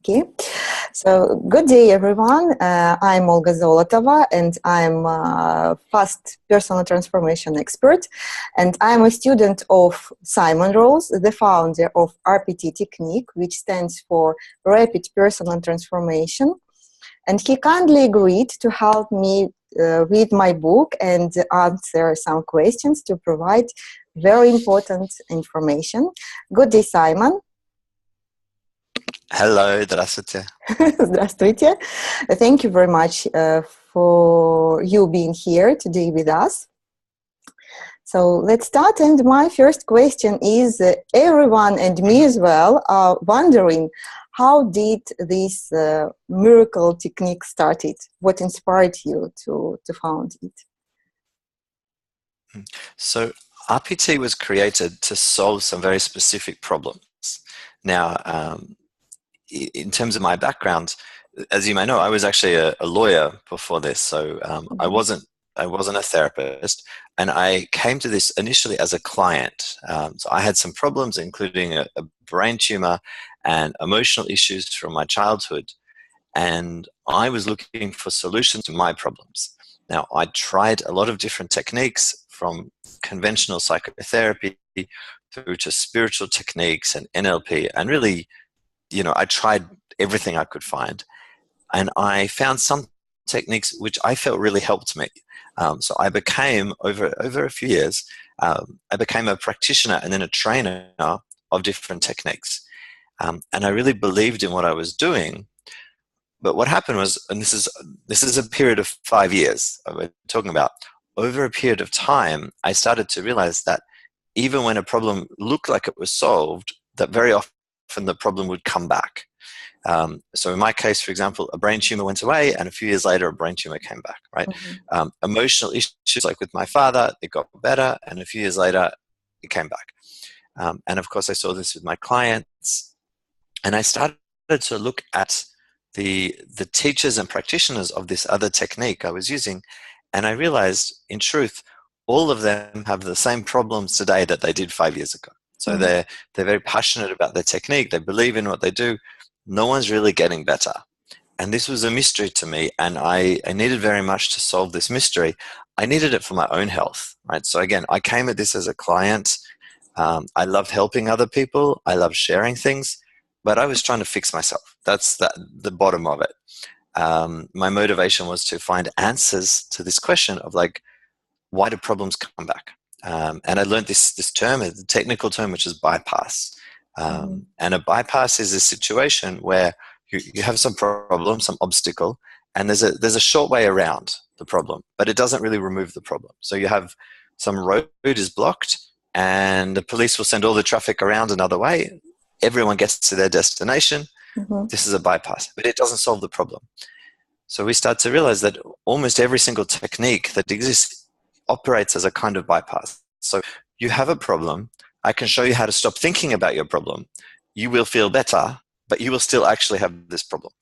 Okay, so good day, everyone. I'm Olga Zolotova, and I'm a fast personal transformation expert. And I'm a student of Simon Rose, the founder of RPT technique, which stands for Rapid Personal Transformation. And he kindly agreed to help me read my book and answer some questions to provide very important information. Good day, Simon. Hello, здравствуйте. Здравствуйте. Thank you very much for you being here today with us. So let's start. And my first question is, everyone and me as well are wondering, how did this miracle technique started? What inspired you to found it? So RPT was created to solve some very specific problems. Now, in terms of my background, as you may know, I was actually a lawyer before this. So I wasn't a therapist, and I came to this initially as a client. So I had some problems, including a brain tumor and emotional issues from my childhood, and I was looking for solutions to my problems. Now, I tried a lot of different techniques, from conventional psychotherapy through to spiritual techniques and NLP, and really, I tried everything I could find, and I found some techniques which I felt really helped me. So I became, over a few years, I became a practitioner and then a trainer of different techniques. And I really believed in what I was doing. But what happened was, and this is a period of 5 years we're talking about, over a period of time, I started to realize that even when a problem looked like it was solved, that very often the problem would come back. So in my case, for example, a brain tumor went away, and a few years later, a brain tumor came back, right? Mm-hmm. Emotional issues, like with my father, it got better, and a few years later, it came back. And of course, I saw this with my clients, and I started to look at the teachers and practitioners of this other technique I was using, and I realized, in truth, all of them have the same problems today that they did 5 years ago. So they're very passionate about their technique. They believe in what they do. No one's really getting better. And this was a mystery to me, and I needed very much to solve this mystery. I needed it for my own health, right? So again, I came at this as a client. I loved helping other people. I loved sharing things, but I was trying to fix myself. That's the bottom of it. My motivation was to find answers to this question of, like, why do problems come back? And I learned this term, a technical term, which is bypass. And a bypass is a situation where you have some problem, some obstacle, and there's a short way around the problem, but it doesn't really remove the problem. So you have some road is blocked, and the police will send all the traffic around another way. Everyone gets to their destination. This is a bypass, but it doesn't solve the problem. So we start to realize that almost every single technique that exists operates as a kind of bypass. So you have a problem. I can show you how to stop thinking about your problem. You will feel better, but you will still actually have this problem.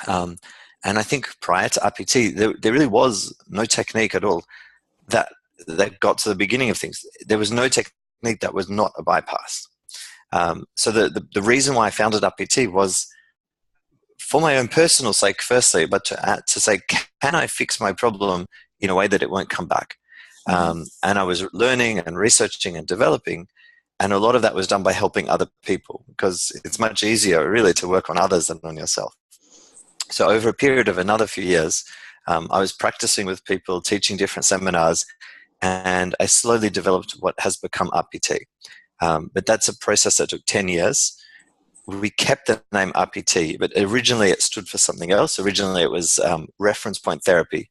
And I think prior to RPT, there really was no technique at all that got to the beginning of things. There was no technique that was not a bypass. So the reason why I founded RPT was for my own personal sake, firstly, but to say, can I fix my problem in a way that it won't come back? And I was learning and researching and developing, and a lot of that was done by helping other people, because it's much easier, really, to work on others than on yourself. So over a period of another few years, I was practicing with people, teaching different seminars, and I slowly developed what has become RPT. But that's a process that took 10 years. We kept the name RPT, but originally it stood for something else. Originally it was reference point therapy.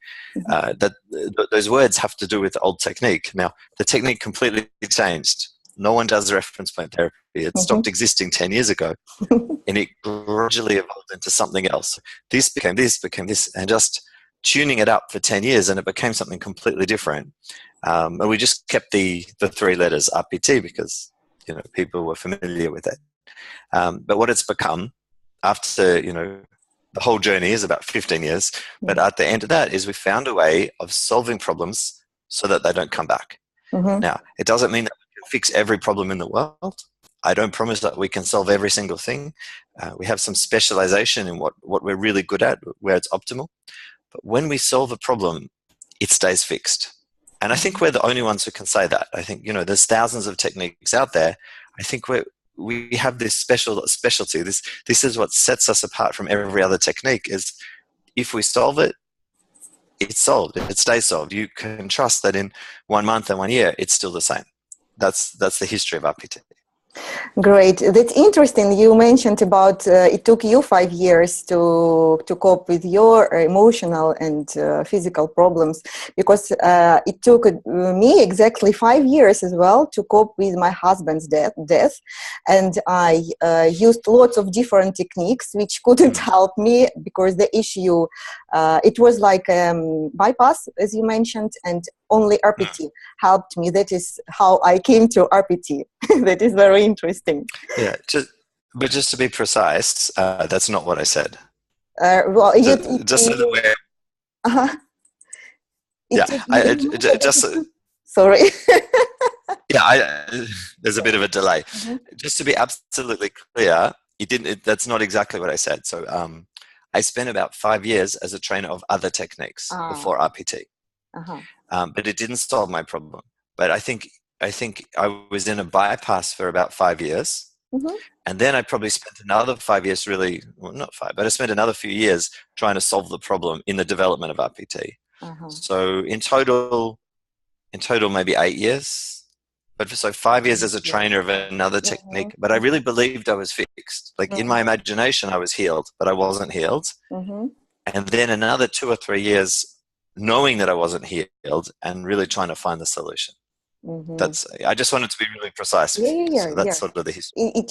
Those words have to do with old technique. Now, the technique completely changed. No one does reference point therapy. It stopped existing 10 years ago, and it gradually evolved into something else. This became this, and just tuning it up for 10 years, and it became something completely different. And we just kept the 3 letters RPT because people were familiar with it. But what it's become after, the whole journey is about 15 years. But at the end of that is we found a way of solving problems so that they don't come back. Now, it doesn't mean that we can fix every problem in the world. I don't promise that we can solve every single thing. We have some specialization in what we're really good at, where it's optimal. But when we solve a problem, it stays fixed. And I think we're the only ones who can say that. I think, there's thousands of techniques out there. I think we have this specialty. This is what sets us apart from every other technique, is if we solve it, it's solved. It stays solved. You can trust that in 1 month and 1 year, it's still the same. That's the history of RPT. Great. That's interesting. You mentioned about it took you 5 years to cope with your emotional and physical problems, because it took me exactly 5 years as well to cope with my husband's death. And I used lots of different techniques which couldn't help me, because the issue, it was like bypass, as you mentioned, and only RPT helped me. That is how I came to RPT. That is very interesting. Yeah, just to be precise, that's not what I said. Well, just so that we're... Uh-huh. Sorry. Sorry. There's a bit of a delay. Just to be absolutely clear, that's not exactly what I said. So I spent about 5 years as a trainer of other techniques before RPT. But it didn't solve my problem. But I think I was in a bypass for about 5 years. And then I probably spent another 5 years not 5, but I spent another few years trying to solve the problem in the development of RPT. So in total, maybe 8 years. But so 5 years as a trainer of another technique. But I really believed I was fixed. Like in my imagination, I was healed, but I wasn't healed. And then another 2 or 3 years knowing that I wasn't healed and really trying to find the solution. I just wanted to be really precise. So that's sort of the history. It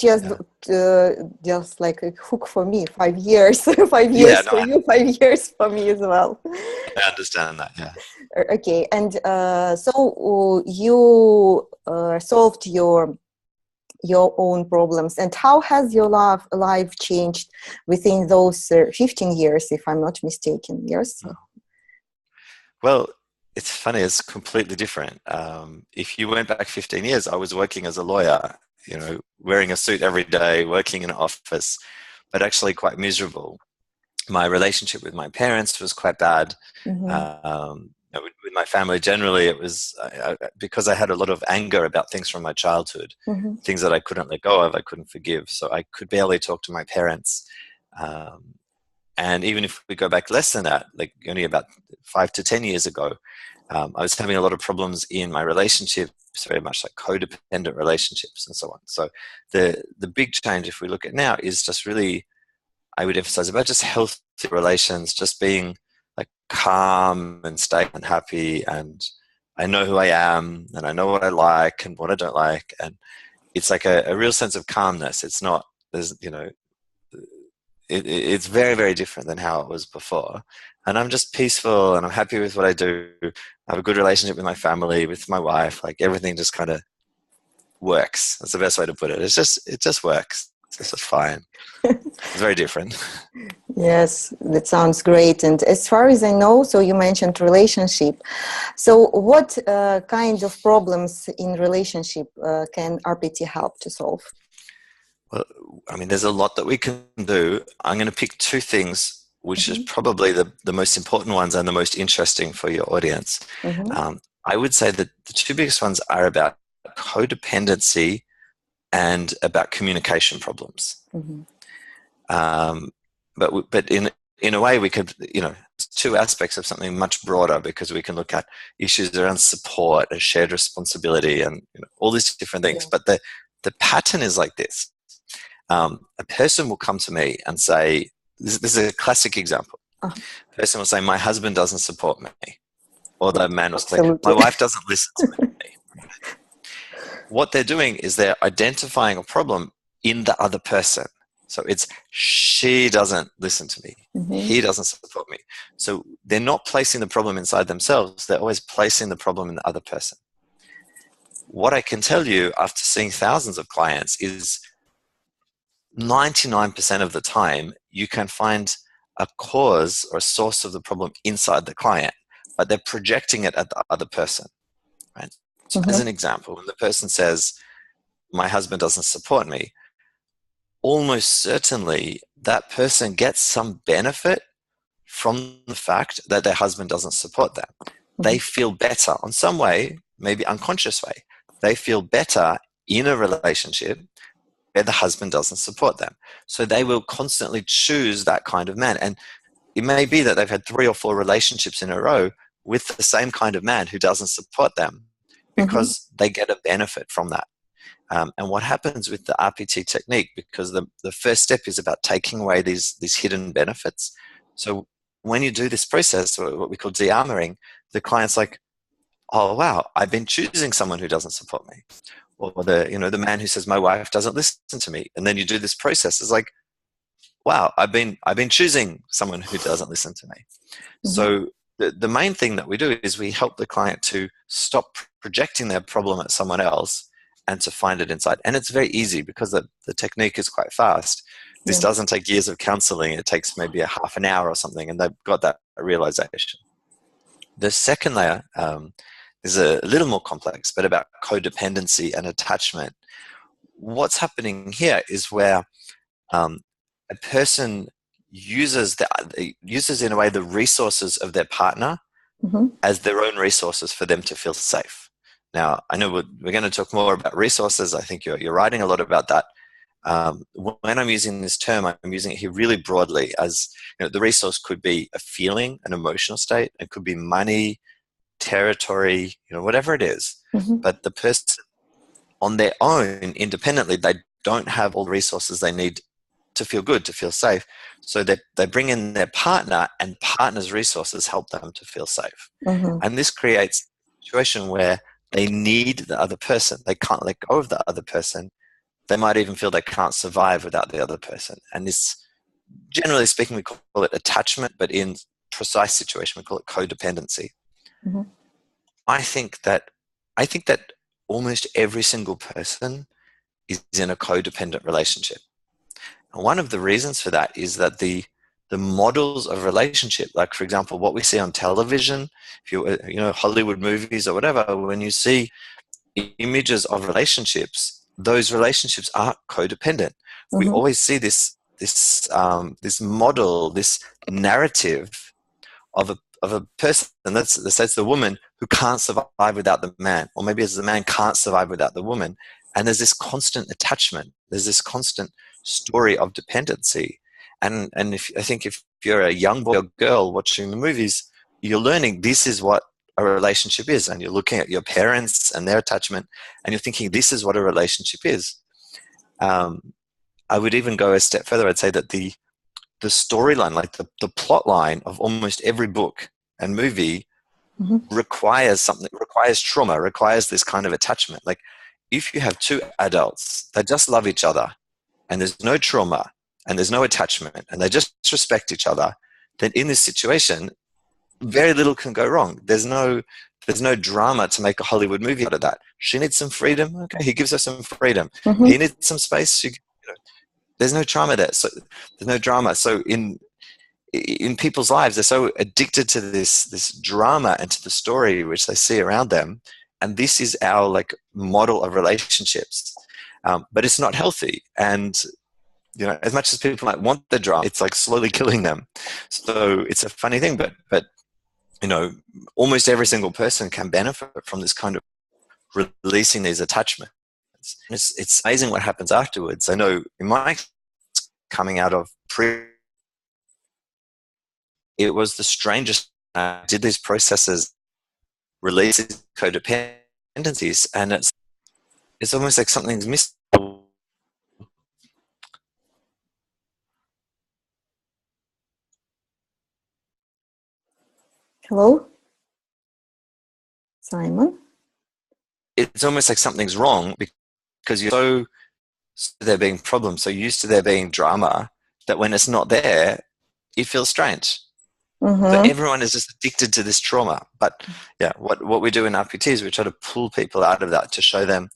just like a hook for me. 5 years, 5 years for you, 5 years for me as well. I understand that. Yeah. Okay, and so you solved your own problems, and how has your life changed within those 15 years, if I'm not mistaken? Yes. Well, it's funny, it's completely different. If you went back 15 years, I was working as a lawyer, wearing a suit every day, working in an office, but actually quite miserable. My relationship with my parents was quite bad. With my family generally, it was because I had a lot of anger about things from my childhood, things that I couldn't let go of, I couldn't forgive. So I could barely talk to my parents. And even if we go back less than that, like only about 5 to 10 years ago, I was having a lot of problems in my relationships, very much like codependent relationships and so on. So the big change, if we look at now, is just really, I would emphasize about just healthy relations, just being like calm and stable and happy, and I know who I am, and I know what I like and what I don't like, and it's like a real sense of calmness. It's not, it's very, very different than how it was before. And I'm just peaceful and I'm happy with what I do. I have a good relationship with my family, with my wife. Like everything just kind of works. That's the best way to put it. It just works. It's just fine. It's very different. Yes, that sounds great. And as far as I know, so you mentioned relationship. So what kind of problems in relationship can RPT help to solve? Well, I mean, there's a lot that we can do. I'm going to pick 2 things, which is probably the most important ones and the most interesting for your audience. I would say that the 2 biggest ones are about codependency and about communication problems. But in a way, we could, 2 aspects of something much broader, because we can look at issues around support and shared responsibility and all these different things. But the pattern is like this. A person will come to me and say, this is a classic example. A person will say, my husband doesn't support me. Or the man will say, my wife doesn't listen to me. What they're doing is they're identifying a problem in the other person. So it's, she doesn't listen to me. He doesn't support me. So they're not placing the problem inside themselves. They're always placing the problem in the other person. What I can tell you after seeing thousands of clients is 99% of the time, you can find a cause or a source of the problem inside the client, but they're projecting it at the other person, right? So as an example, when the person says, my husband doesn't support me, almost certainly that person gets some benefit from the fact that their husband doesn't support them. They feel better on some way, maybe unconscious way. They feel better in a relationship where the husband doesn't support them. So they will constantly choose that kind of man. And it may be that they've had 3 or 4 relationships in a row with the same kind of man who doesn't support them because they get a benefit from that. And what happens with the RPT technique, because the first step is about taking away these hidden benefits. So when you do this process, or what we call de-armoring, the client's like, oh, wow, I've been choosing someone who doesn't support me. Or the man who says, my wife doesn't listen to me. And then you do this process. It's like, wow, I've been choosing someone who doesn't listen to me. So the main thing that we do is we help the client to stop projecting their problem at someone else and to find it inside. And it's very easy because the technique is quite fast. This doesn't take years of counseling. It takes maybe a half an hour or something, and they've got that realization. The second layer is a little more complex, but about codependency and attachment. What's happening here is where a person uses in a way the resources of their partner as their own resources for them to feel safe. Now, I know we're going to talk more about resources. I think you're writing a lot about that. When I'm using this term, I'm using it here really broadly as, the resource could be a feeling, an emotional state. It could be money, territory, whatever it is. But the person on their own, independently, they don't have all the resources they need to feel good, to feel safe. So they bring in their partner, and partner's resources help them to feel safe. And this creates a situation where they need the other person. They can't let go of the other person. They might even feel they can't survive without the other person. And this, generally speaking, we call it attachment, but in precise situation, we call it codependency. I think that almost every single person is in a codependent relationship. And one of the reasons for that is that the models of relationship, like for example, what we see on television, if Hollywood movies or whatever, when you see images of relationships, those relationships are codependent. We always see this model, this narrative of a person, and that's the woman who can't survive without the man, or maybe as the man can't survive without the woman. And there's this constant attachment. There's this constant story of dependency. And I think if you're a young boy or girl watching the movies, you're learning this is what a relationship is. And you're looking at your parents and their attachment, and you're thinking this is what a relationship is. I would even go a step further. I'd say that the storyline, like the plot line of almost every book and movie requires trauma, requires this kind of attachment. Like if you have 2 adults that just love each other and there's no trauma and there's no attachment and they just respect each other, then in this situation, very little can go wrong. There's no drama to make a Hollywood movie out of that. She needs some freedom. Okay, he gives her some freedom. He needs some space. There's no trauma there. So there's no drama. So in people's lives, they're so addicted to this drama and to the story which they see around them. And this is our model of relationships. But it's not healthy. And as much as people might want the drama, it's slowly killing them. So it's a funny thing, but almost every single person can benefit from this kind of releasing these attachments. It's amazing what happens afterwards. I know in my coming out of it was the strangest. I did these processes, releases codependencies, and it's almost like something's missing. Hello, Simon. It's almost like something's wrong because you're so used to there being problems, so used to there being drama, that when it's not there, it feels strange. But everyone is just addicted to this trauma. But yeah, what we do in RPT is we try to pull people out of that to show them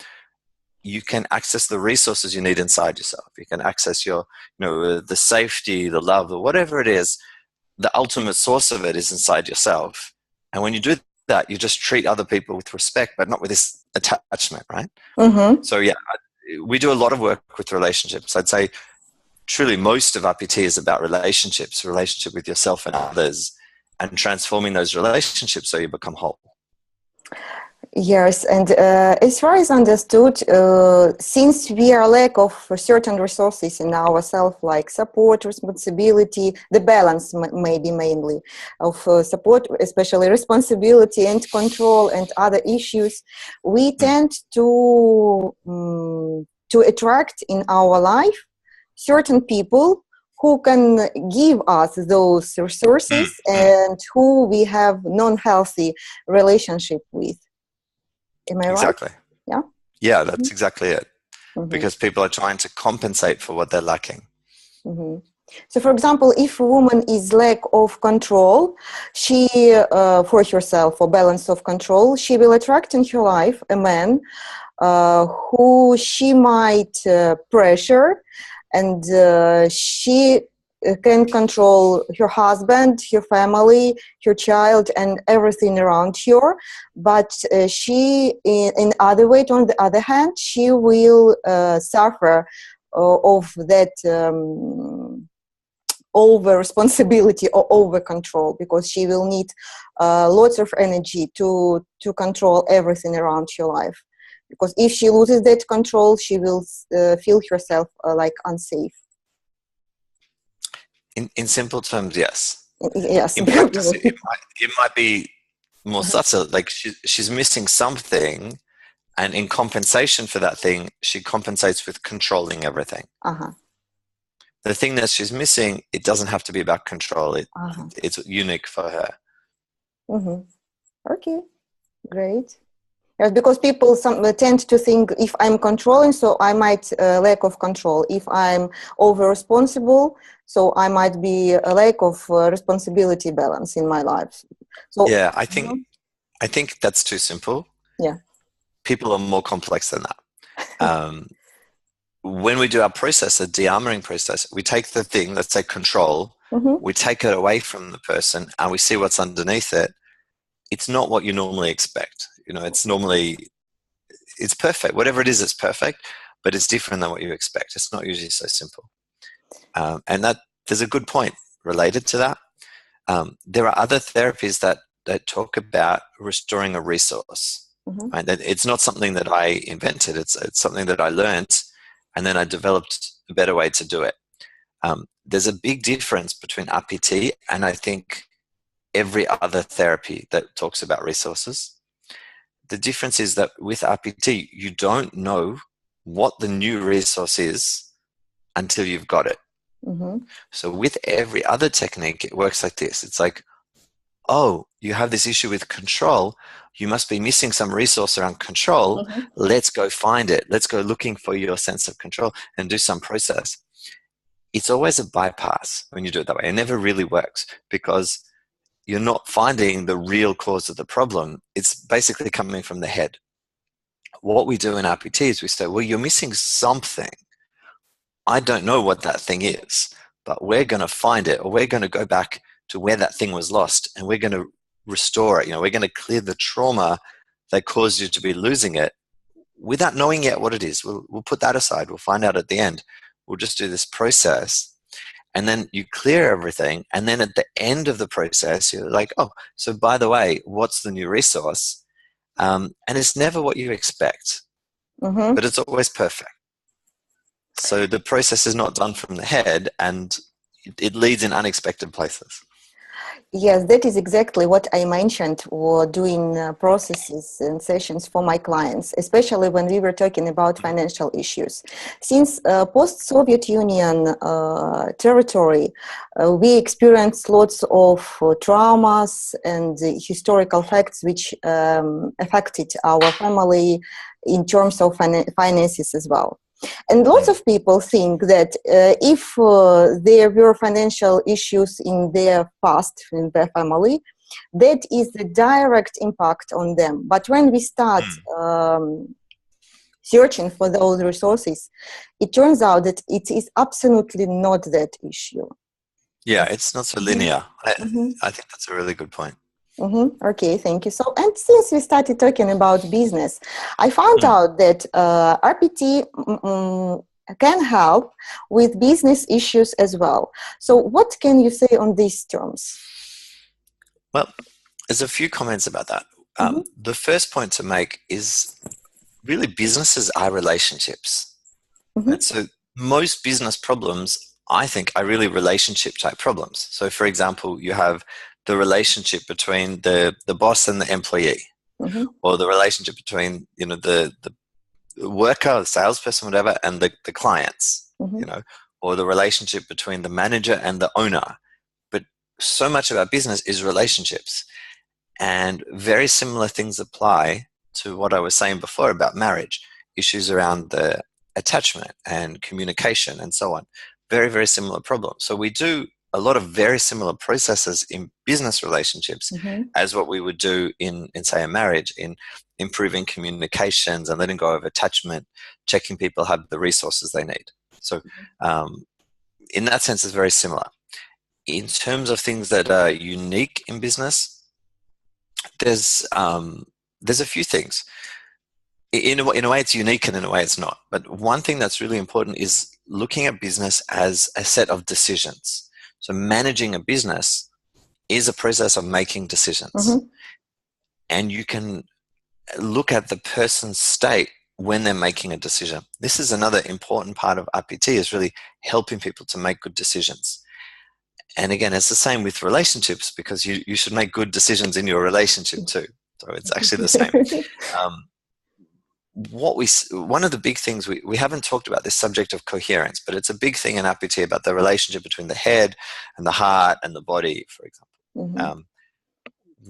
you can access the resources you need inside yourself. You can access your, the safety, the love, or whatever it is. The ultimate source of it is inside yourself. And when you do that, you just treat other people with respect, but not with this attachment, right? So yeah, we do a lot of work with relationships. I'd say truly most of RPT is about relationships, relationship with yourself and others, and transforming those relationships so you become whole. Yes, and as far as understood, since we are lack of certain resources in ourselves, like support, responsibility, the balance maybe mainly of support, especially responsibility and control and other issues, we tend to attract in our life certain people who can give us those resources and who we have non-healthy relationship with. Am I right? Exactly. Yeah? Yeah, that's exactly it. Mm-hmm. Because people are trying to compensate for what they're lacking. Mm-hmm. So, for example, if a woman is lack of control, she, for herself, or balance of control, she will attract in her life a man who she might pressure, and she can control her husband, her family, her child, and everything around her. But she, in other way, on the other hand, she will suffer of that over responsibility or over control, because she will need lots of energy to control everything around her life. Because if she loses that control, she will feel herself like unsafe. In simple terms, yes. Yes. In practice, it might be more subtle. Like she's missing something, and in compensation for that thing, she compensates with controlling everything. The thing that she's missing, it doesn't have to be about control. It's unique for her. Okay, great. Yes, because people tend to think, if I'm controlling, so I might lack of control. If I'm over responsible, so I might be a lack of responsibility balance in my life. So yeah, I think that's too simple. Yeah, people are more complex than that. When we do our process, a de-armoring process, we take the thing, let's say control, we take it away from the person, and we see what's underneath it. It's not what you normally expect. It's perfect. Whatever it is, it's perfect, but it's different than what you expect. It's not usually so simple. And that there's a good point related to that. There are other therapies that talk about restoring a resource. Right? It's not something that I invented. It's something that I learned, and then I developed a better way to do it. There's a big difference between RPT and I think every other therapy that talks about resources. The difference is that with RPT, you don't know what the new resource is until you've got it. So with every other technique, it works like this. It's like, oh, you have this issue with control. You must be missing some resource around control. Let's go find it. Let's go looking for your sense of control and do some process. It's always a bypass when you do it that way. It never really works because you're not finding the real cause of the problem. It's basically coming from the head. What we do in RPT is we say, well, you're missing something. I don't know what that thing is, but we're going to find it, or we're going to go back to where that thing was lost, and we're going to restore it. We're going to clear the trauma that caused you to be losing it without knowing yet what it is. We'll put that aside. We'll find out at the end. We'll just do this process, and then you clear everything, and then at the end of the process, you're like, oh, so by the way, what's the new resource? And it's never what you expect, but it's always perfect. So the process is not done from the head, and it leads in unexpected places. Yes, that is exactly what I mentioned or doing processes and sessions for my clients, especially when we were talking about financial issues. Since post-Soviet Union territory, we experienced lots of traumas and historical facts which affected our family in terms of finances as well. And lots of people think that if there were financial issues in their past, in their family, that is the direct impact on them. But when we start searching for those resources, it turns out that it is absolutely not that issue. Yeah, it's not so linear. I think that's a really good point. Okay, thank you. So, and since we started talking about business, I found out that RPT can help with business issues as well. So, what can you say on these terms? Well, there's a few comments about that. The first point to make is really businesses are relationships. Right? So most business problems, I think, are really relationship type problems. So for example, you have the relationship between the boss and the employee, or the relationship between, you know, the worker, the salesperson, whatever, and the clients, you know, or the relationship between the manager and the owner. But so much about business is relationships. And very similar things apply to what I was saying before about marriage, issues around the attachment and communication and so on. Very, very similar problems. So we do a lot of very similar processes in business relationships as what we would do in say, a marriage, in improving communications and letting go of attachment, checking people have the resources they need. So in that sense, it's very similar. In terms of things that are unique in business, there's a few things. In a way it's unique and in a way it's not. But one thing that's really important is looking at business as a set of decisions. So managing a business is a process of making decisions. And you can look at the person's state when they're making a decision. This is another important part of RPT, is really helping people to make good decisions. And again, it's the same with relationships, because you should make good decisions in your relationship too. So it's actually the same. One of the big things, we haven't talked about this subject of coherence, but it's a big thing in RPT about the relationship between the head and the heart and the body, for example.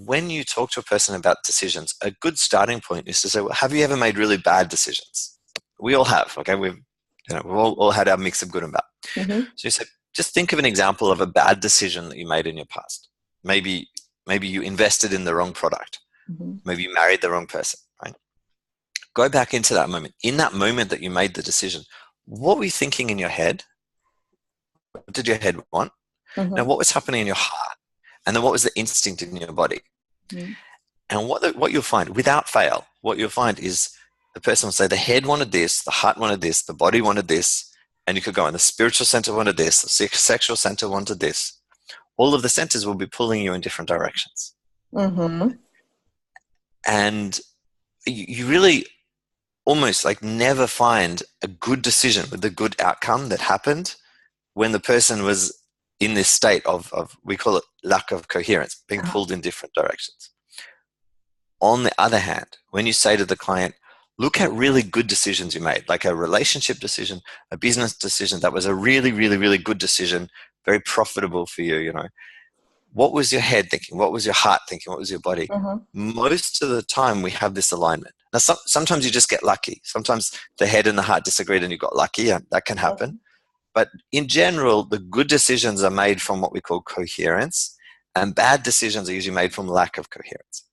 When you talk to a person about decisions, a good starting point is to say, well, have you ever made really bad decisions? We all have, okay? We've all had our mix of good and bad. So you say, just think of an example of a bad decision that you made in your past. Maybe you invested in the wrong product. Maybe you married the wrong person, right? Go back into that moment. In that moment that you made the decision, what were you thinking in your head? What did your head want? Now, what was happening in your heart? And then what was the instinct in your body? And what you'll find, without fail, what you'll find is the person will say the head wanted this, the heart wanted this, the body wanted this, and you could go on, the spiritual center wanted this, the sexual center wanted this. All of the centers will be pulling you in different directions. And you really almost like never find a good decision with a good outcome that happened when the person was in this state of we call it lack of coherence, being pulled in different directions. On the other hand, when you say to the client, look at really good decisions you made, like a relationship decision, a business decision that was a really, really, really good decision, very profitable for you, you know. What was your head thinking? What was your heart thinking? What was your body? Most of the time we have this alignment. Now, sometimes you just get lucky. Sometimes the head and the heart disagreed and you got lucky, and that can happen. But in general, the good decisions are made from what we call coherence, and bad decisions are usually made from lack of coherence.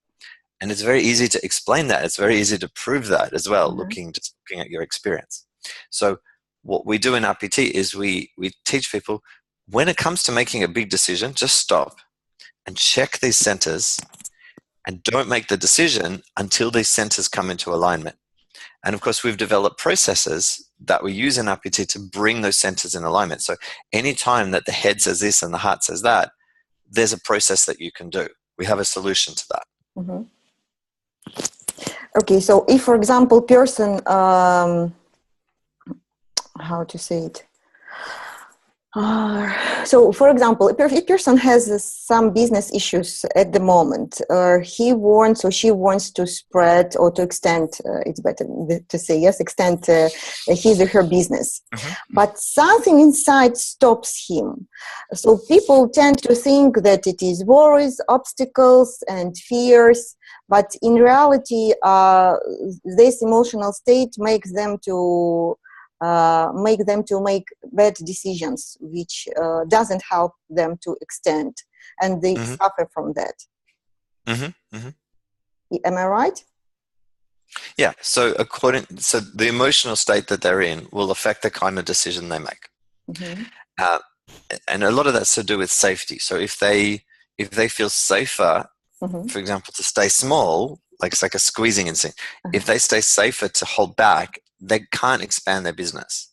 And it's very easy to explain that. It's very easy to prove that as well, looking at your experience. So what we do in RPT is we teach people, when it comes to making a big decision, just stop and check these centers and don't make the decision until these centers come into alignment. And of course, we've developed processes that we use in RPT to bring those centers in alignment. So anytime that the head says this and the heart says that, there's a process that you can do. We have a solution to that. Okay, so if, for example, person, how to say it? So, for example, if a person has some business issues at the moment, or he wants or she wants to spread or to extend, it's better to say, yes, extend his or her business. But something inside stops him. So people tend to think that it is worries, obstacles, and fears. But in reality, this emotional state makes them to make bad decisions, which doesn't help them to extend, and they suffer from that. Am I right? Yeah. So the emotional state that they're in will affect the kind of decision they make, and a lot of that's to do with safety. So if they feel safer for example, to stay small, like it's like a squeezing instinct. Uh-huh. If they stay safer to hold back, they can't expand their business.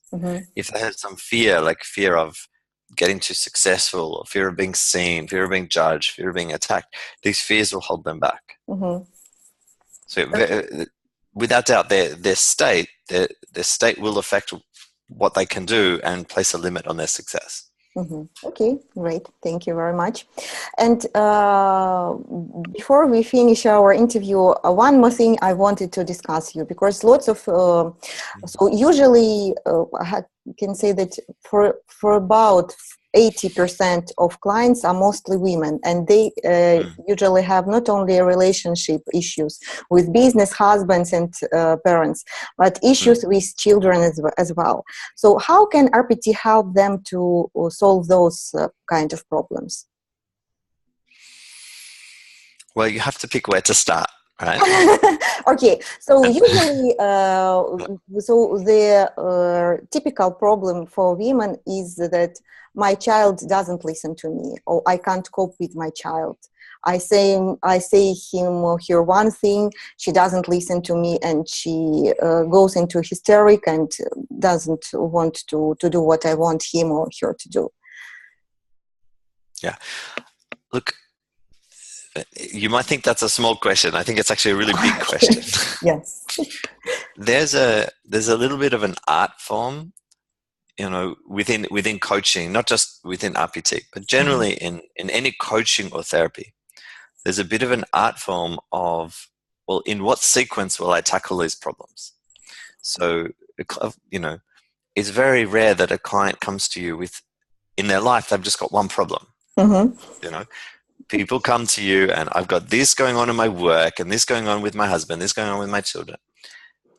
If they have some fear, like fear of getting too successful, or fear of being seen, fear of being judged, fear of being attacked, these fears will hold them back. So without doubt, their state will affect what they can do and place a limit on their success. Okay, great. Thank you very much. And before we finish our interview, one more thing I wanted to discuss you, because lots of so usually I can say that for about 80% of clients are mostly women, and they usually have not only relationship issues with business, husbands and parents, but issues with children as well. So how can RPT help them to solve those kind of problems? Well, you have to pick where to start, right? Okay, so usually, so the typical problem for women is that my child doesn't listen to me, or I can't cope with my child. I say him or her one thing, she doesn't listen to me, and she goes into hysteric and doesn't want to do what I want him or her to do. Yeah. Look, you might think that's a small question. I think it's actually a really big question. Yes. There's a little bit of an art form, within coaching, not just within RPT, but generally in any coaching or therapy. There's a bit of an art form of, well, in what sequence will I tackle these problems? So, it's very rare that a client comes to you with, in their life, they've just got one problem. People come to you and I've got this going on in my work and this going on with my husband, this going on with my children.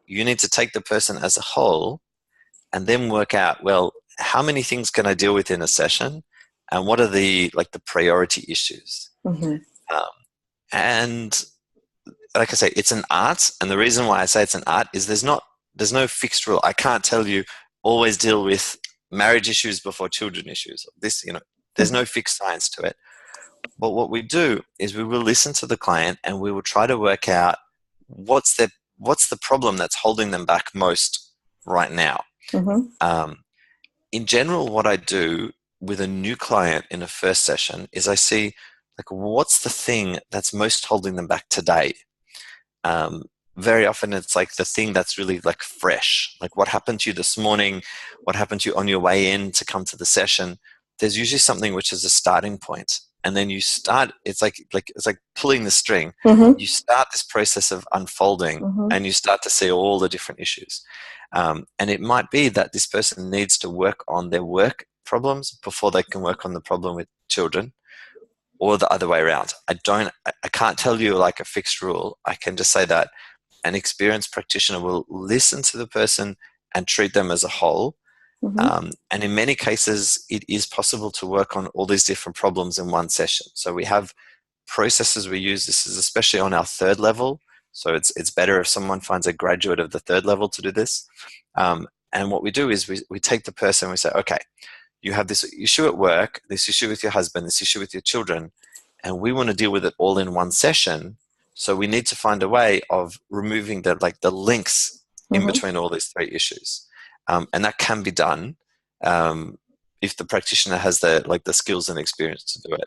You need to take the person as a whole and then work out, well, how many things can I deal with in a session, and what are the priority issues? And like I say, it's an art, and the reason why I say it's an art is there's no fixed rule. I can't tell you always deal with marriage issues before children issues. There's no fixed science to it. But what we do is we will listen to the client and we will try to work out what's the problem that's holding them back most right now. In general, what I do with a new client in a first session is I see, what's the thing that's most holding them back today? Very often it's the thing that's really fresh, what happened to you this morning, what happened to you on your way in to come to the session. There's usually something which is a starting point, and then you start. It's like pulling the string. You start this process of unfolding, and you start to see all the different issues. And it might be that this person needs to work on their work problems before they can work on the problem with children, or the other way around. I can't tell you a fixed rule. I can just say that an experienced practitioner will listen to the person and treat them as a whole. And in many cases, it is possible to work on all these different problems in one session. So we have processes we use. This is especially on our third level. So it's better if someone finds a graduate of the third level to do this. And what we do is we take the person, we say, okay, you have this issue at work, this issue with your husband, this issue with your children, and we want to deal with it all in one session. So we need to find a way of removing the links in between all these three issues. And that can be done if the practitioner has the skills and experience to do it.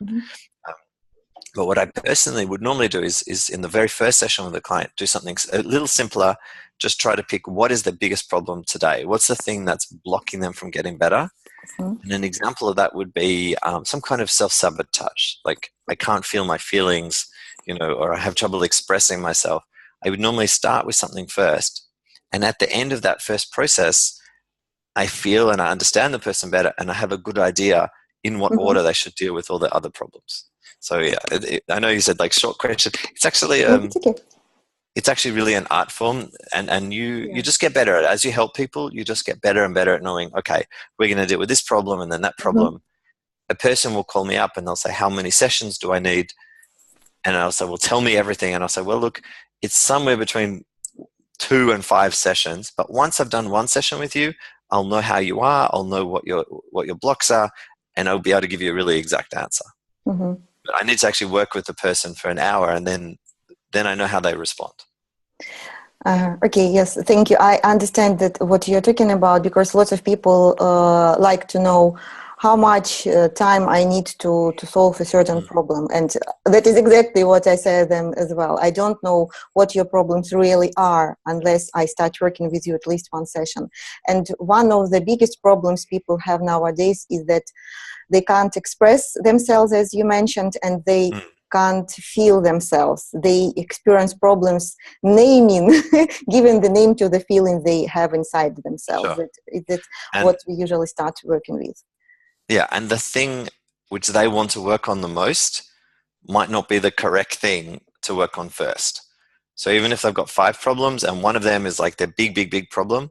But what I personally would normally do is in the very first session with the client, do something a little simpler. Just try to pick what is the biggest problem today. What's the thing that's blocking them from getting better? And an example of that would be some kind of self-sabotage. I can't feel my feelings, or I have trouble expressing myself. I would normally start with something first. And at the end of that first process, I feel and I understand the person better, and I have a good idea in what order they should deal with all the other problems. So yeah, I know you said short question. It's actually it's actually really an art form, and you just get better at it. As you help people, you just get better and better at knowing, okay, we're going to deal with this problem and then that problem. A person will call me up and they'll say, how many sessions do I need? And I'll say, well, tell me everything. And I'll say, well, look, it's somewhere between 2 and 5 sessions. But once I've done one session with you, I'll know how you are. I'll know what your blocks are, and I'll be able to give you a really exact answer. But I need to actually work with the person for an hour, and then I know how they respond. Okay, yes, thank you. I understand that what you're talking about, because lots of people like to know how much time I need to solve a certain problem. And that is exactly what I say to them as well. I don't know what your problems really are unless I start working with you at least one session. And one of the biggest problems people have nowadays is that they can't express themselves, as you mentioned, and they can't feel themselves. They experience problems naming, giving the name to the feeling they have inside themselves. Sure. That's what we usually start working with. Yeah, and the thing which they want to work on the most might not be the correct thing to work on first. So even if they've got 5 problems and one of them is like their big problem,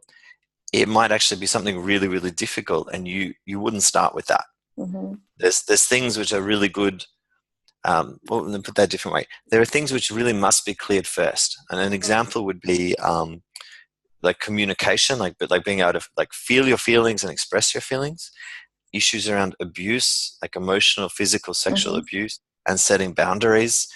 it might actually be something really, really difficult, and you wouldn't start with that. There's things which are really good. Well, let me put that a different way. There are things which really must be cleared first, and an example would be like communication, like being able to like feel your feelings and express your feelings. Issues around abuse, like emotional, physical, sexual abuse, and setting boundaries.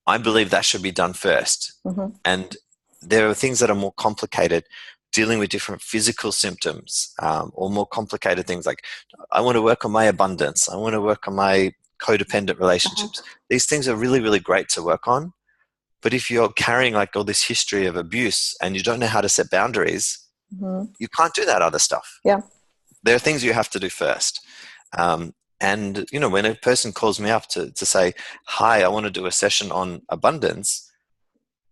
I believe that should be done first. And there are things that are more complicated, dealing with different physical symptoms, or more complicated things like, I want to work on my abundance. I want to work on my codependent relationships. These things are really, really great to work on. But if you're carrying like all this history of abuse and you don't know how to set boundaries, you can't do that other stuff. Yeah. There are things you have to do first. And, you know, when a person calls me up to say, hi, I want to do a session on abundance,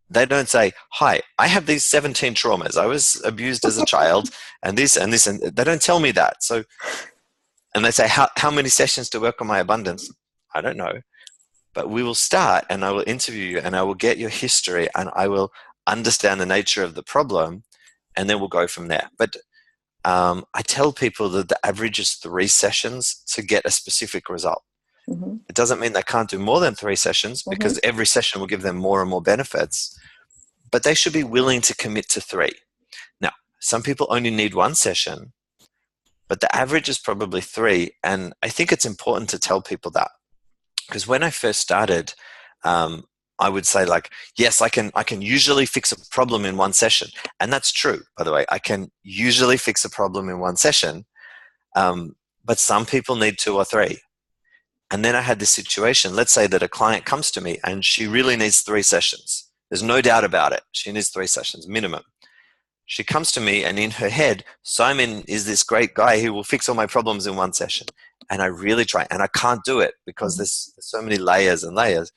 they don't say, hi, I have these 17 traumas. I was abused as a child and this and this. And they don't tell me that. So, and they say, how many sessions to work on my abundance? I don't know. But we will start, and I will interview you, and I will get your history, and I will understand the nature of the problem, and then we'll go from there. But I tell people that the average is 3 sessions to get a specific result. It doesn't mean they can't do more than 3 sessions, because every session will give them more and more benefits, but they should be willing to commit to 3. Now, some people only need 1 session, but the average is probably 3. And I think it's important to tell people that, because when I first started, I would say like, yes, I can usually fix a problem in 1 session. And that's true, by the way. I can usually fix a problem in 1 session, but some people need 2 or 3. And then I had this situation. Let's say that a client comes to me and she really needs 3 sessions. There's no doubt about it. She needs 3 sessions minimum. She comes to me, and in her head, Simon is this great guy who will fix all my problems in 1 session. And I really try, and I can't do it because there's so many layers and layers.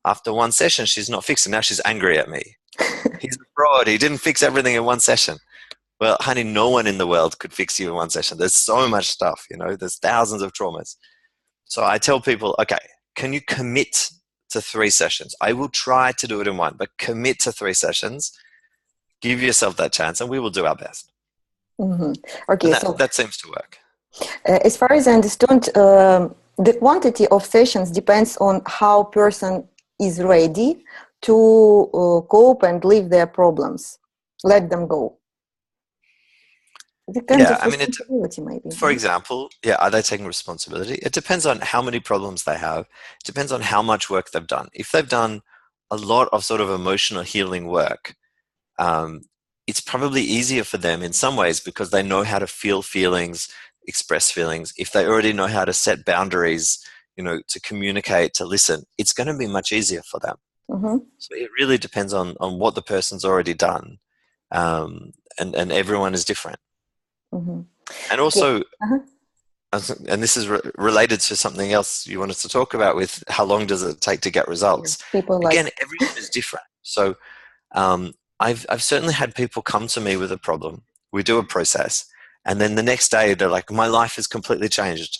After 1 session, she's not fixing. Now she's angry at me. He's a fraud. He didn't fix everything in 1 session. Well, honey, no one in the world could fix you in 1 session. There's so much stuff, you know, there's thousands of traumas. So I tell people, okay, can you commit to 3 sessions? I will try to do it in 1, but commit to 3 sessions. Give yourself that chance, and we will do our best. Okay, that seems to work. As far as I understand, the quantity of sessions depends on how person is ready to cope and leave their problems, let them go. Depends on responsibility, maybe. For example, are they taking responsibility? It depends on how many problems they have. It depends on how much work they've done. If they've done a lot of sort of emotional healing work, it's probably easier for them in some ways because they know how to feel feelings, express feelings. If they already know how to set boundaries, you know, to communicate, to listen, it's going to be much easier for them. So it really depends on what the person's already done, and everyone is different. And also, and this is related to something else you wanted to talk about with how long does it take to get results. Again, everyone is different. So I've certainly had people come to me with a problem. We do a process, and then the next day they're like, my life has completely changed.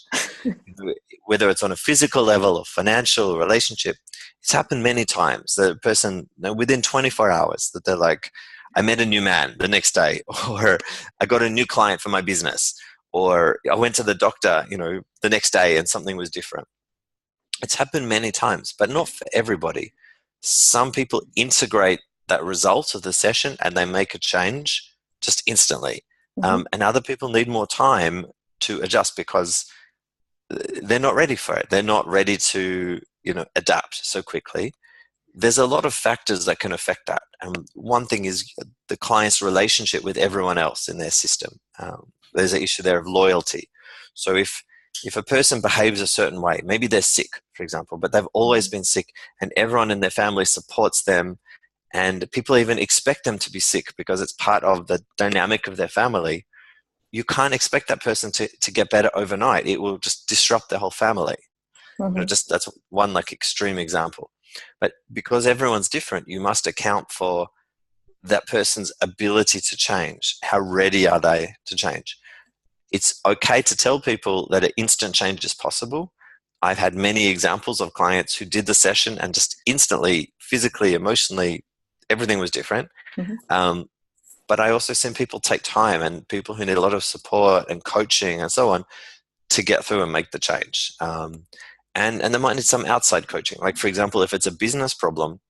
Whether it's on a physical level or financial relationship, it's happened many times. The person, within 24 hours, that they're like, I met a new man the next day, or I got a new client for my business, or I went to the doctor, you know, the next day and something was different. It's happened many times, but not for everybody. Some people integrate that result of the session and they make a change just instantly. And other people need more time to adjust because they're not ready for it. They're not ready to, adapt so quickly. There's a lot of factors that can affect that. And one thing is the client's relationship with everyone else in their system. There's an issue there of loyalty. So if a person behaves a certain way, maybe they're sick, for example, but they've always been sick and everyone in their family supports them, and people even expect them to be sick because it's part of the dynamic of their family, you can't expect that person to get better overnight. It will just disrupt their whole family. Just that's one extreme example. But because everyone's different, you must account for that person's ability to change. How ready are they to change? It's okay to tell people that an instant change is possible. I've had many examples of clients who did the session and just instantly, physically, emotionally, everything was different. But I also seen people take time, and people who need a lot of support and coaching and so on to get through and make the change. And they might need some outside coaching. Like, for example, if it's a business problem,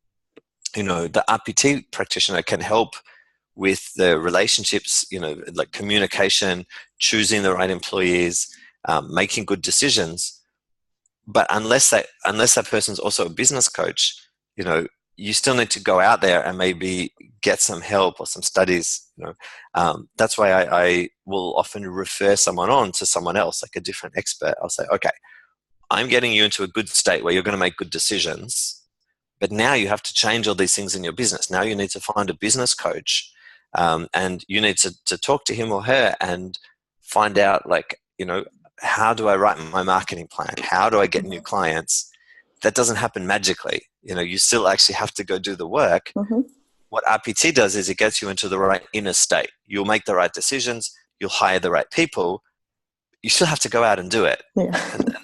the RPT practitioner can help with the relationships, like communication, choosing the right employees, making good decisions. But unless that person's also a business coach, you still need to go out there and maybe get some help or some studies. That's why I will often refer someone on to someone else, like a different expert. I'll say, okay, I'm getting you into a good state where you're going to make good decisions, but now you have to change all these things in your business. Now you need to find a business coach, and you need to talk to him or her and find out, how do I write my marketing plan? How do I get new clients? That doesn't happen magically. You still actually have to go do the work. What RPT does is it gets you into the right inner state. You'll make the right decisions. You'll hire the right people. You still have to go out and do it. And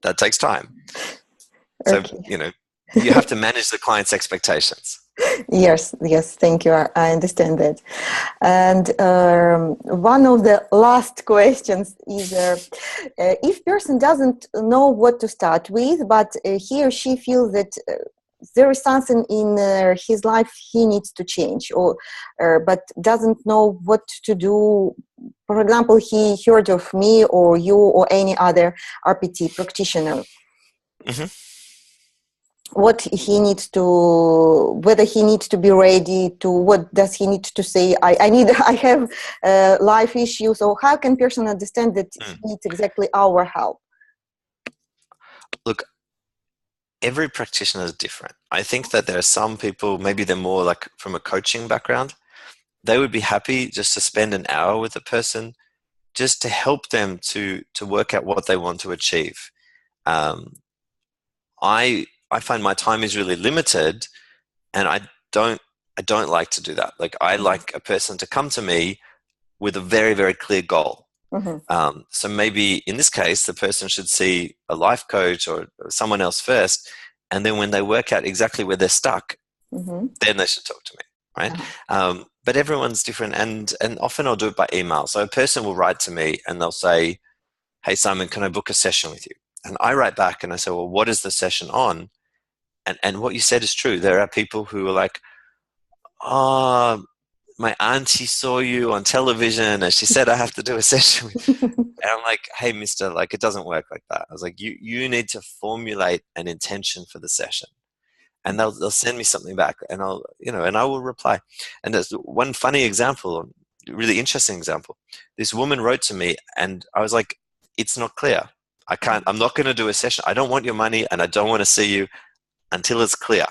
that takes time. So, Okay. You have to manage the client's expectations. Yes, thank you. I understand that. And one of the last questions is, if person doesn't know what to start with, but he or she feels that there is something in his life he needs to change, or but doesn't know what to do. For example, he heard of me or you or any other RPT practitioner. What he needs to, whether he needs to be ready to, what does he need to say? I have life issues. So how can person understand that he needs exactly our help? Look, every practitioner is different. I think that there are some people, maybe they're more like from a coaching background, they would be happy just to spend an hour with a person just to help them to work out what they want to achieve. I find my time is really limited, and I don't like to do that. Like, I like a person to come to me with a very, very clear goal. So maybe in this case, the person should see a life coach or someone else first, and then when they work out exactly where they're stuck, then they should talk to me, right? But everyone's different, and often I'll do it by email. So a person will write to me and they'll say, "Hey Simon, can I book a session with you?" And I write back and I say, "Well, what is the session on?" And what you said is true. There are people who are like, "Oh, my auntie saw you on television and she said I have to do a session with you." And I'm like, "Hey, mister, like, it doesn't work like that." I was like, you need to formulate an intention for the session. And they'll send me something back, and I will reply. And there's one funny example, really interesting example. This woman wrote to me and I was like, "It's not clear. I'm not going to do a session. I don't want your money and I don't want to see you until it's clear."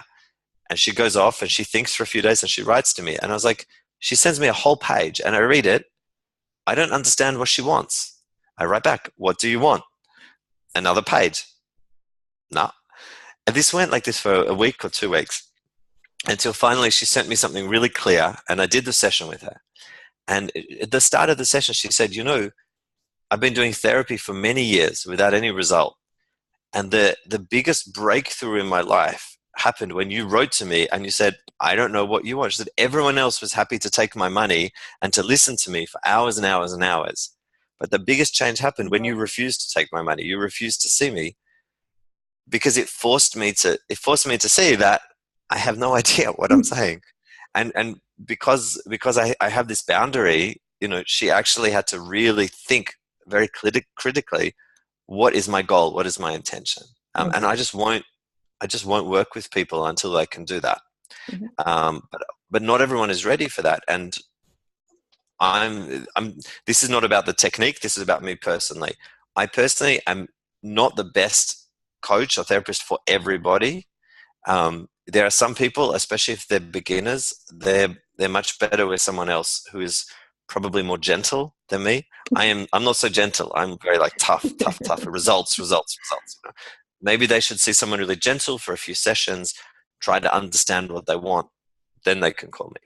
And she goes off and she thinks for a few days and she writes to me. And I was like, she sends me a whole page and I read it. I don't understand what she wants. I write back, "What do you want?" Another page. No. And this went like this for a week or 2 weeks, until finally she sent me something really clear and I did the session with her. And at the start of the session, she said, "I've been doing therapy for many years without any result. And the biggest breakthrough in my life happened when you wrote to me and you said, I don't know what you want." She said, "Everyone else was happy to take my money and to listen to me for hours and hours and hours. But the biggest change happened when you refused to take my money. You refused to see me, because it forced me to see that I have no idea what I'm saying." And because I have this boundary, she actually had to really think very critically, what is my goal? What is my intention? And I just won't work with people until I can do that. But not everyone is ready for that. And this is not about the technique. This is about me personally. I personally am not the best coach or therapist for everybody. There are some people, especially if they're beginners, they're much better with someone else who is probably more gentle than me. I'm not so gentle. I'm very like tough. Results. You know? Maybe they should see someone really gentle for a few sessions, try to understand what they want, then they can call me.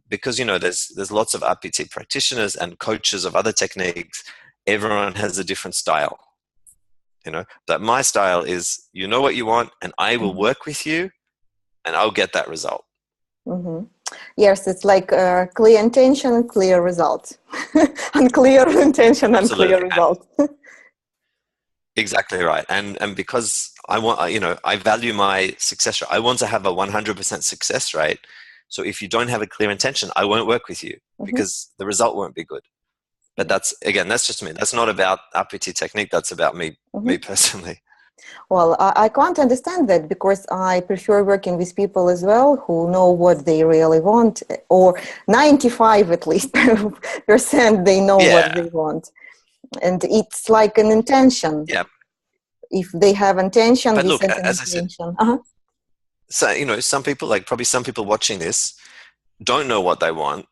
Because there's lots of RPT practitioners and coaches of other techniques. Everyone has a different style. But my style is, you know what you want, and I will work with you, and I'll get that result. Yes, it's like clear intention, clear result. Unclear intention, unclear result. Exactly right. And because I value my success rate. I want to have a 100% success rate. So if you don't have a clear intention, I won't work with you because the result won't be good. But that's just me. That's not about RPT technique. That's about me personally. Well, I can't understand that, because I prefer working with people as well who know what they really want, or 95 at least percent they know what they want. And it's like an intention. Yeah. If they have intention, but we look, set an as intention. I said, so some people, probably some people watching this, don't know what they want,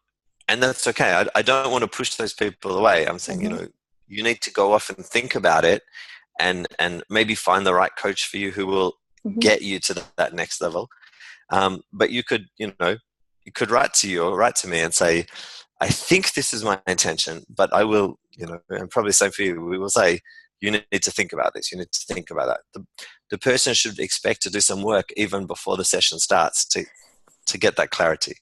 and that's okay. I don't want to push those people away. I'm saying, you need to go off and think about it, and maybe find the right coach for you who will get you to that next level. But you could, you could write to me and say, I think this is my intention, but I will, and probably same for you. We will say, you need to think about this. You need to think about that. The person should expect to do some work even before the session starts to get that clarity.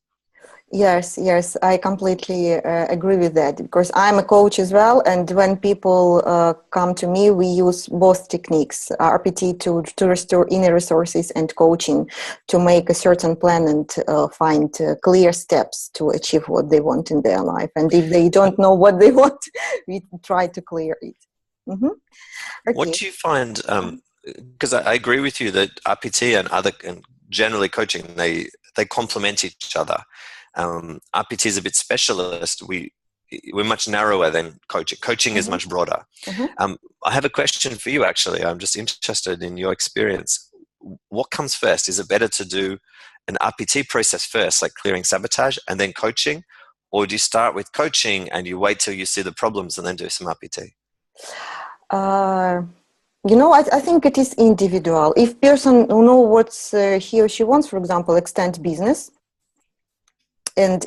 Yes, I completely agree with that, because I'm a coach as well, and when people come to me, we use both techniques, RPT to restore inner resources, and coaching to make a certain plan and find clear steps to achieve what they want in their life. And if they don't know what they want, we try to clear it. Okay. What do you find, because I agree with you that RPT and generally coaching, they complement each other. RPT is a bit specialist. We're much narrower than coaching. Coaching is much broader. I have a question for you, actually. I'm just interested in your experience. What comes first? Is it better to do an RPT process first, like clearing sabotage, and then coaching? Or do you start with coaching and you wait till you see the problems and then do some RPT? I think it is individual. If person who know what he or she wants, for example, extend business, and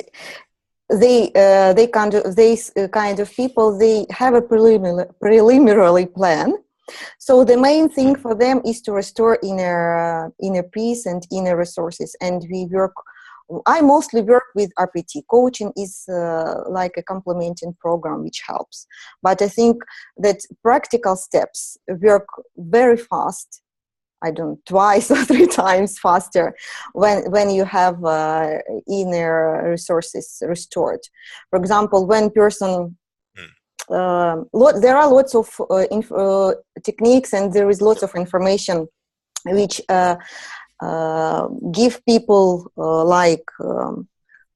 they kind of people, they have a preliminary plan. So the main thing for them is to restore inner peace and inner resources. And I mostly work with RPT. Coaching is like a complementing program which helps. But I think that practical steps work very fast. I don't, twice or 3 times faster when you have inner resources restored. For example, when person, there are lots of techniques, and there is lots of information which give people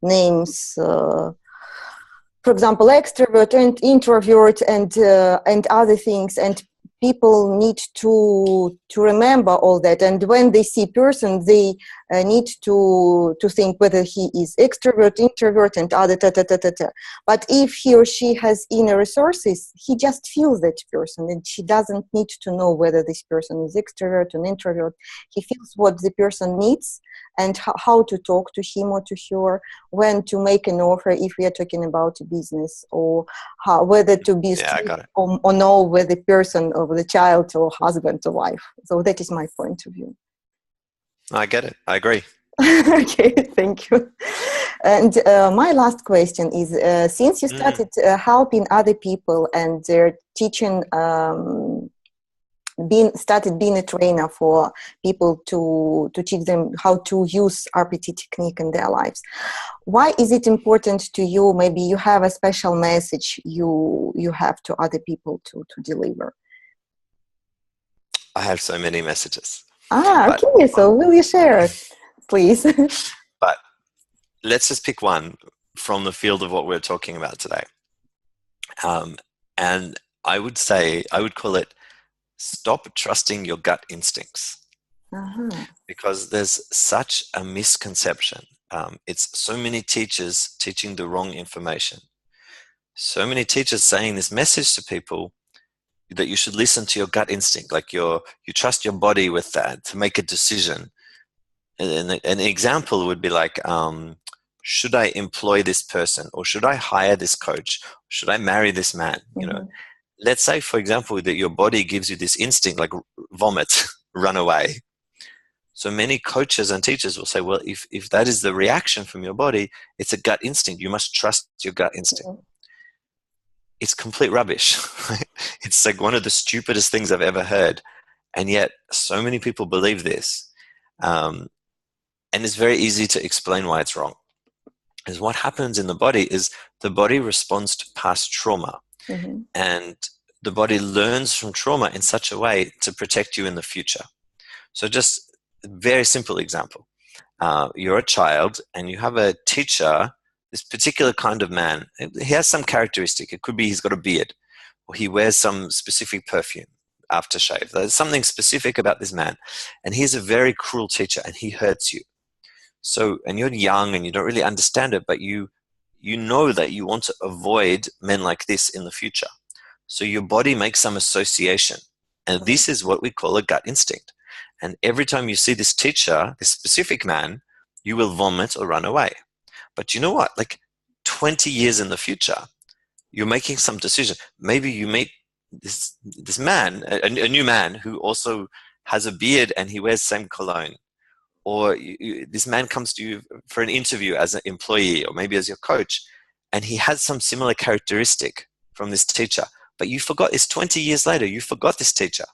names. For example, extrovert and introvert, and other things, and people need to remember all that. And when they see person, they need to think whether he is extrovert, introvert, and other But if he or she has inner resources, he just feels that person, and she doesn't need to know whether this person is extrovert or introvert. He feels what the person needs, and how to talk to him or to her, when to make an offer if we are talking about a business, or whether to be strict or no with the person, or the child, or husband or wife. So that is my point of view. I get it. I agree. Okay, thank you. And my last question is, since you started helping other people and they're teaching, started being a trainer for people to teach them how to use RPT technique in their lives, why is it important to you? Maybe you have a special message you have to other people to deliver. I have so many messages. Okay. So will you share, please? But let's just pick one from the field of what we're talking about today. And I would call it stop trusting your gut instincts. Because there's such a misconception. It's so many teachers teaching the wrong information. So many teachers saying this message to people that you should listen to your gut instinct, like you trust your body with that to make a decision. And an example would be like, should I employ this person, or should I hire this coach? Should I marry this man? You know, let's say, for example, that your body gives you this instinct, like vomit, run away. So many coaches and teachers will say, well, if that is the reaction from your body, it's a gut instinct. You must trust your gut instinct. It's complete rubbish. It's like one of the stupidest things I've ever heard. And yet so many people believe this. And it's very easy to explain why it's wrong. Because what happens in the body is the body responds to past trauma. And the body learns from trauma in such a way to protect you in the future. So just a very simple example. You're a child and you have a teacher, this particular kind of man. He has some characteristic. It could be he's got a beard, or he wears some specific perfume, aftershave. There's something specific about this man. And he's a very cruel teacher and he hurts you. So, and you're young and you don't really understand it, but you know that you want to avoid men like this in the future. So your body makes some association. And this is what we call a gut instinct. And every time you see this teacher, this specific man, you will vomit or run away. But you know what? Like 20 years in the future, you're making some decision. Maybe you meet this man, a new man who also has a beard and he wears the same cologne. Or this man comes to you for an interview as an employee or maybe as your coach, and he has some similar characteristic from this teacher. But you forgot, it's 20 years later, you forgot this teacher.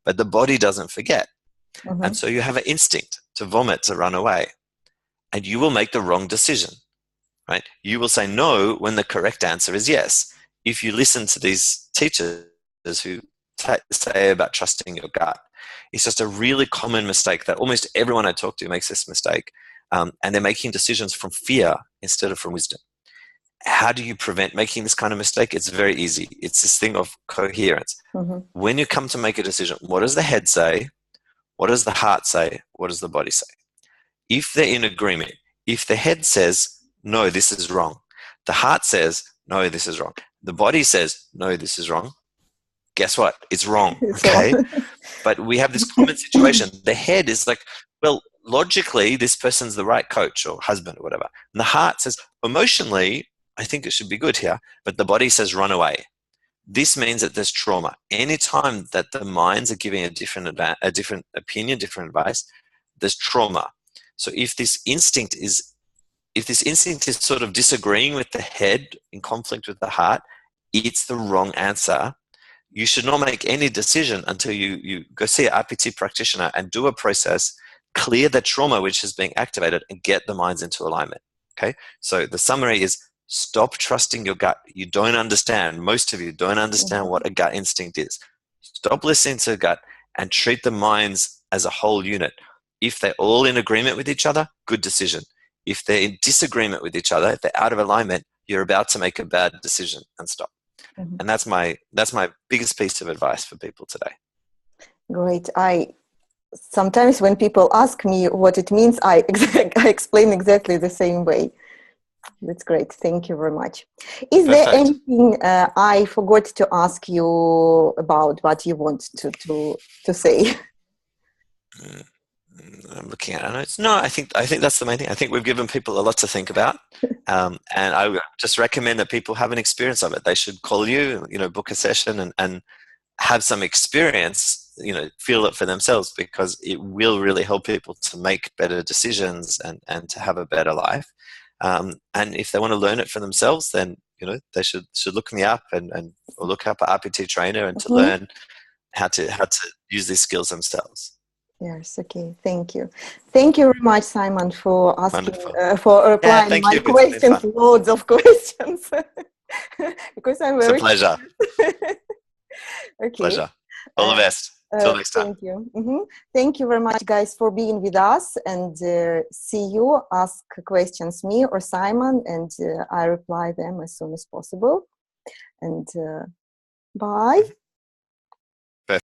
But the body doesn't forget. And so you have an instinct to vomit, to run away. And you will make the wrong decision, right? You will say no when the correct answer is yes. If you listen to these teachers who say about trusting your gut, it's just a really common mistake that almost everyone I talk to makes this mistake. And they're making decisions from fear instead of from wisdom. How do you prevent making this kind of mistake? It's very easy. It's this thing of coherence. When you come to make a decision, what does the head say? What does the heart say? What does the body say? If they're in agreement, if the head says, no, this is wrong, the heart says, no, this is wrong, the body says, no, this is wrong, guess what? It's wrong, okay? But we have this common situation. The head is like, well, logically, this person's the right coach or husband or whatever. And the heart says, emotionally, I think it should be good here. But the body says, run away. This means that there's trauma. Anytime that the minds are giving a different opinion, different advice, there's trauma. So if this instinct is sort of disagreeing with the head, in conflict with the heart, it's the wrong answer. You should not make any decision until you go see an RPT practitioner and do a process, clear the trauma which is being activated, and get the minds into alignment. Okay? So the summary is, stop trusting your gut. You don't understand. Most of you don't understand what a gut instinct is. Stop listening to the gut and treat the minds as a whole unit. If they're all in agreement with each other, good decision. If they're in disagreement with each other, if they're out of alignment, you're about to make a bad decision, and stop. And that's my biggest piece of advice for people today. Great. Sometimes when people ask me what it means, I explain exactly the same way. That's great. Thank you very much. Is there anything I forgot to ask you about what you want to say? I'm looking at our notes. No, I think that's the main thing. I think we've given people a lot to think about, and I would just recommend that people have an experience of it. They should call you, book a session and have some experience, feel it for themselves, because it will really help people to make better decisions and to have a better life. And if they want to learn it for themselves, then they should look me up or look up an RPT trainer and to learn how to use these skills themselves. Yes. Okay. Thank you. Thank you very much, Simon, for asking, for replying my questions. Loads of questions. Because I'm very. It's a pleasure. Okay. Pleasure. All the best. Till next time. Thank you. Thank you very much, guys, for being with us. And see you. Ask questions, me or Simon, and I reply them as soon as possible. And bye.